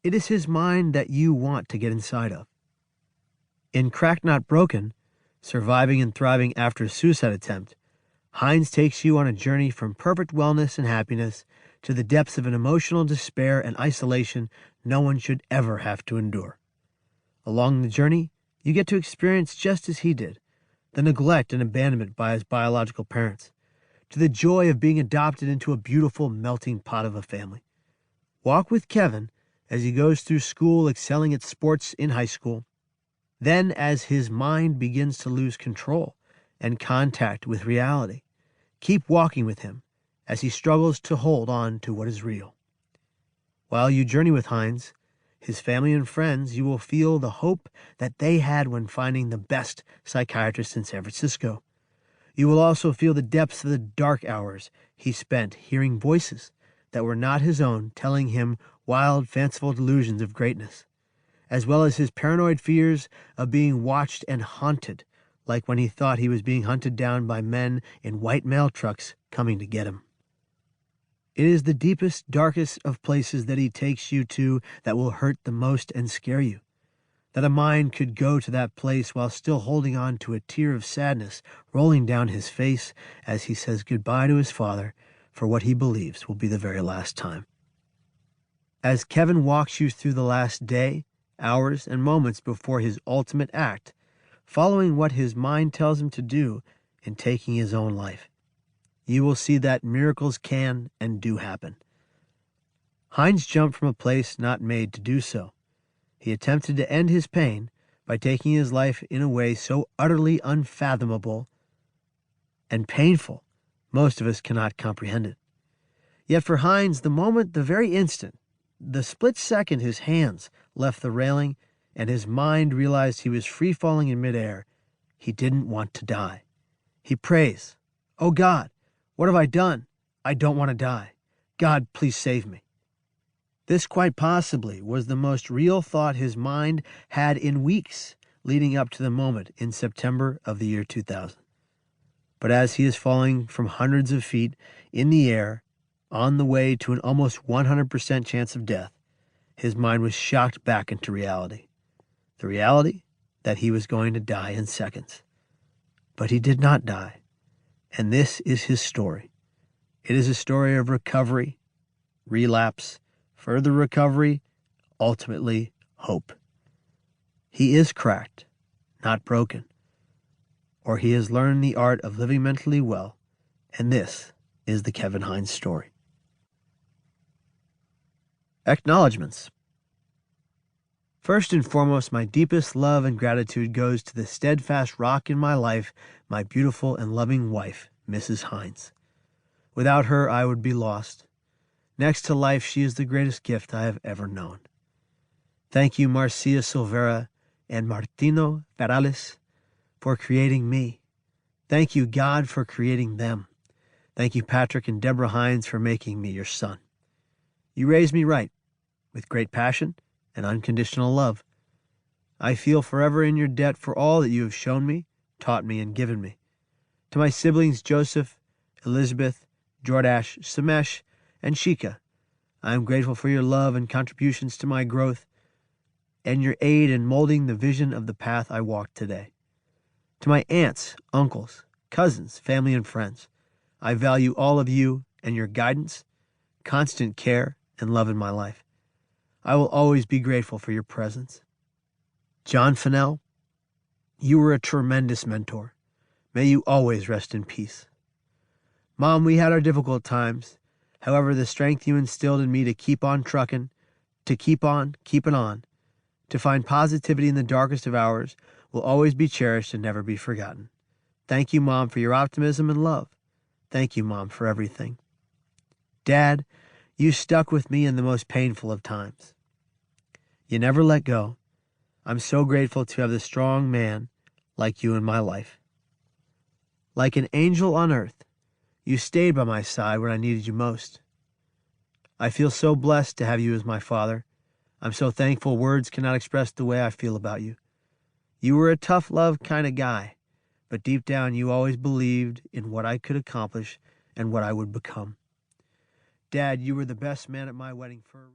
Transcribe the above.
It is his mind that you want to get inside of. In Cracked Not Broken, Surviving and Thriving After a Suicide Attempt, Hines takes you on a journey from perfect wellness and happiness to the depths of an emotional despair and isolation no one should ever have to endure. Along the journey, you get to experience just as he did, the neglect and abandonment by his biological parents, to the joy of being adopted into a beautiful melting pot of a family. Walk with Kevin as he goes through school excelling at sports in high school. Then as his mind begins to lose control and contact with reality, keep walking with him as he struggles to hold on to what is real. While you journey with Hines, his family and friends, you will feel the hope that they had when finding the best psychiatrist in San Francisco. You will also feel the depths of the dark hours he spent hearing voices that were not his own telling him wild, fanciful delusions of greatness, as well as his paranoid fears of being watched and haunted, like when he thought he was being hunted down by men in white mail trucks coming to get him. It is the deepest, darkest of places that he takes you to that will hurt the most and scare you. That a mind could go to that place while still holding on to a tear of sadness rolling down his face as he says goodbye to his father for what he believes will be the very last time. As Kevin walks you through the last day, hours, and moments before his ultimate act, following what his mind tells him to do and taking his own life, you will see that miracles can and do happen. Hines jumped from a place not made to do so. He attempted to end his pain by taking his life in a way so utterly unfathomable and painful, most of us cannot comprehend it. Yet for Hines, the moment, the very instant, the split second his hands left the railing and his mind realized he was free-falling in midair, he didn't want to die. He prays, "Oh God, what have I done? I don't want to die. God, please save me." This quite possibly was the most real thought his mind had in weeks leading up to the moment in September of the year 2000. But as he is falling from hundreds of feet in the air, on the way to an almost 100% chance of death, his mind was shocked back into reality. The reality that he was going to die in seconds. But he did not die. And this is his story. It is a story of recovery, relapse, further recovery, ultimately hope. He is cracked, not broken. Or he has learned the art of living mentally well, and this is the Kevin Hines story. Acknowledgements. First and foremost, my deepest love and gratitude goes to the steadfast rock in my life, my beautiful and loving wife, Mrs. Hines. Without her, I would be lost. Next to life, she is the greatest gift I have ever known. Thank you, Marcia Silvera and Martino Perales, for creating me. Thank you, God, for creating them. Thank you, Patrick and Deborah Hines, for making me your son. You raised me right, with great passion and unconditional love. I feel forever in your debt for all that you have shown me, taught me, and given me. To my siblings Joseph, Elizabeth, Jordash, Samesh, and Shika, I am grateful for your love and contributions to my growth and your aid in molding the vision of the path I walk today. To my aunts, uncles, cousins, family, and friends, I value all of you and your guidance, constant care, and love in my life. I will always be grateful for your presence. John Fennell, you were a tremendous mentor. May you always rest in peace. Mom, we had our difficult times. However, the strength you instilled in me to keep on trucking, to keep on keeping on, to find positivity in the darkest of hours will always be cherished and never be forgotten. Thank you, Mom, for your optimism and love. Thank you, Mom, for everything. Dad, you stuck with me in the most painful of times. You never let go. I'm so grateful to have the strong man like you in my life. Like an angel on earth, you stayed by my side when I needed you most. I feel so blessed to have you as my father. I'm so thankful words cannot express the way I feel about you. You were a tough love kind of guy, but deep down you always believed in what I could accomplish and what I would become. Dad, you were the best man at my wedding for a reason.